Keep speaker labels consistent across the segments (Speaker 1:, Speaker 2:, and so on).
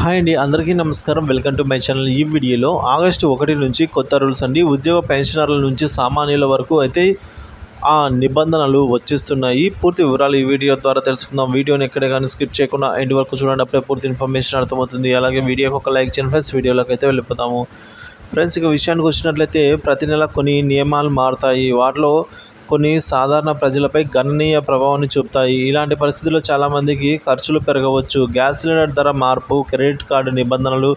Speaker 1: Hi అండి, అందరికీ నమస్కారం. Welcome to my channel. ఈ వీడియోలో ఆగస్టు 1 నుంచి కొత్త రూల్స్ అండి. ఉద్యోగ పెన్షనర్ల నుంచి సామాన్యుల వరకు అయితే ఆ నిబంధనలు వచ్చేస్తున్నాయి. పూర్తి వివరాలు ఈ వీడియో ద్వారా తెలుసుకుందాం. వీడియోని ఎక్కడే కానీ స్కిప్ చేయకుండా ఎండ్ వరకు చూడండి. అప్పుడే పూర్తి ఇన్ఫర్మేషన్ అర్థమవుతుంది. అలాగే వీడియోకి ఒక లైక్ చేయండి ఫ్రెండ్స్. వీడియోలోకి అయితే వెళ్ళిపోతాము ఫ్రెండ్స్. ఇక విషయానికి వచ్చినట్లయితే ప్రతి నెల కొన్ని నియమాలు మారుతాయి. వాటిలో కొన్ని సాధారణ ప్రజలపై గణనీయ ప్రభావాన్ని చూపుతాయి. ఇలాంటి పరిస్థితుల్లో చాలామందికి ఖర్చులు పెరగవచ్చు. గ్యాస్ సిలిండర్ ధర మార్పు, క్రెడిట్ కార్డు నిబంధనలు,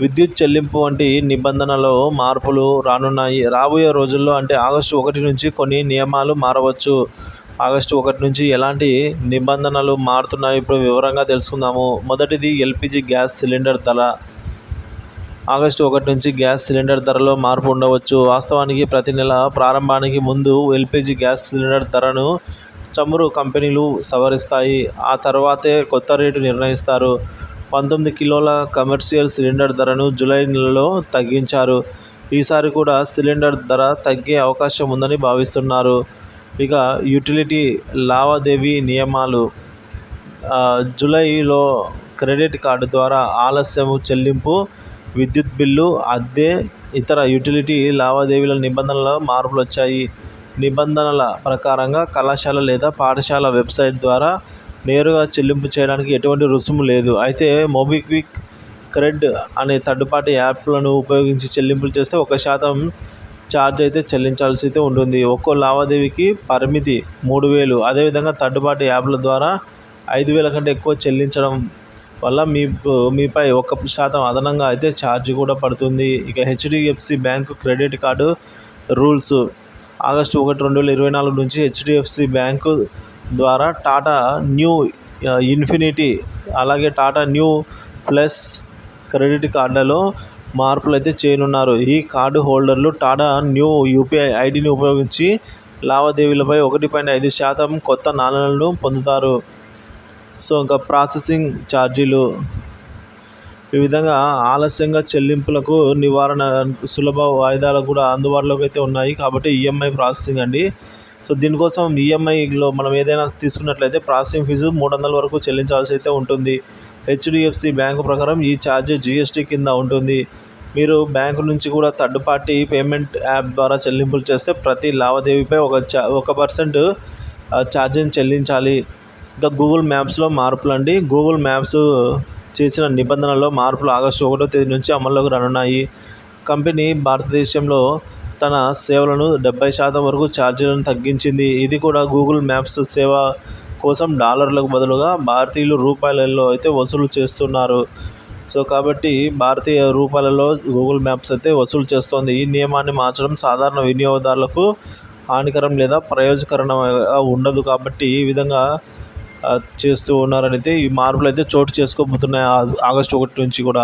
Speaker 1: విద్యుత్ చెల్లింపు వంటి నిబంధనలో మార్పులు రానున్నాయి. రాబోయే రోజుల్లో అంటే ఆగస్టు 1 నుంచి కొన్ని నియమాలు మారవచ్చు. ఆగస్టు 1 నుంచి ఎలాంటి నిబంధనలు మారుతున్నాయో ఇప్పుడు వివరంగా తెలుసుకుందాము. మొదటిది ఎల్పిజి గ్యాస్ సిలిండర్ ధర. ఆగస్టు 1 నుంచి గ్యాస్ సిలిండర్ ధరలో మార్పు ఉండవచ్చు. వాస్తవానికి ప్రతి నెల ప్రారంభానికి ముందు ఎల్పిజి గ్యాస్ సిలిండర్ ధరను చమురు కంపెనీలు సవరిస్తాయి. ఆ తర్వాతే కొత్త రేటు నిర్ణయిస్తారు. 19 కిలోల కమర్షియల్ సిలిండర్ ధరను జూలై నెలలో తగ్గించారు. ఈసారి కూడా సిలిండర్ ధర తగ్గే అవకాశం ఉందని భావిస్తున్నారు. ఇక యుటిలిటీ లావాదేవీ నియమాలు. జూలైలో క్రెడిట్ కార్డు ద్వారా ఆలస్యము చెల్లింపు, విద్యుత్ బిల్లు, అద్దె, ఇతర యుటిలిటీ లావాదేవీల నిబంధనలలో మార్పులు వచ్చాయి. నిబంధనల ప్రకారంగా కళాశాల లేదా పాఠశాల వెబ్సైట్ ద్వారా నేరుగా చెల్లింపు చేయడానికి ఎటువంటి రుసుము లేదు. అయితే మోబిక్విక్, క్రెడ్ అనే థర్డ్ యాప్లను ఉపయోగించి చెల్లింపులు చేస్తే 1% ఛార్జ్ అయితే చెల్లించాల్సి అయితే ఉంటుంది. ఒక్కో లావాదేవీకి పరిమితి 3,000. అదేవిధంగా థర్డ్ యాప్ల ద్వారా 5,000 కంటే ఎక్కువ చెల్లించడం వల్ల మీపై 1% అదనంగా అయితే ఛార్జ్ కూడా పడుతుంది. ఇక HDFC bank credit card rules. August 1, 2024 నుంచి హెచ్డిఎఫ్సి బ్యాంకు ద్వారా టాటా న్యూ ఇన్ఫినిటీ అలాగే టాటా న్యూ ప్లస్ క్రెడిట్ కార్డులలో మార్పులు అయితే చేయనున్నారు. ఈ కార్డు హోల్డర్లు టాటా న్యూ యూపీఐ ఐడిని ఉపయోగించి లావాదేవీలపై 1.5% కొత్త నాణ్యాలను పొందుతారు. సో ఇంకా ప్రాసెసింగ్ ఛార్జీలు. ఈ విధంగా ఆలస్యంగా చెల్లింపులకు నివారణ సులభ వాయిదాలు కూడా అందుబాటులోకి అయితే ఉన్నాయి. కాబట్టి ఈఎంఐ ప్రాసెసింగ్ అండి. సో దీనికోసం ఈఎంఐలో మనం ఏదైనా తీసుకున్నట్లయితే ప్రాసెసింగ్ ఫీజు 300 వరకు చెల్లించాల్సి అయితే ఉంటుంది. హెచ్డిఎఫ్సి బ్యాంకు ప్రకారం ఈ ఛార్జ్ జీఎస్టీ కింద ఉంటుంది. మీరు బ్యాంకు నుంచి కూడా థర్డ్ పేమెంట్ యాప్ ద్వారా చెల్లింపులు చేస్తే ప్రతి లావాదేవీపై 1% ఛార్జీని చెల్లించాలి. ఇంకా గూగుల్ మ్యాప్స్లో మార్పులు అండి. గూగుల్ మ్యాప్స్ చేసిన నిబంధనల్లో మార్పులు ఆగస్టు 1వ తేదీ నుంచి అమల్లోకి రానున్నాయి. కంపెనీ భారతదేశంలో తన సేవలను 70% వరకు ఛార్జీలను తగ్గించింది. ఇది కూడా గూగుల్ మ్యాప్స్ సేవ కోసం డాలర్లకు బదులుగా భారతీయులు రూపాయలలో అయితే వసూలు చేస్తున్నారు. సో కాబట్టి భారతీయ రూపాయలలో గూగుల్ మ్యాప్స్ అయితే వసూలు చేస్తోంది. ఈ నియమాన్ని మార్చడం సాధారణ వినియోగదారులకు హానికరం లేదా ప్రయోజనకరంగా ఉండదు. కాబట్టి ఈ విధంగా చేస్తూ ఉన్నారనైతే ఈ మార్పులు అయితే చోటు చేసుకోబోతున్నాయి ఆగస్టు 1 నుంచి కూడా.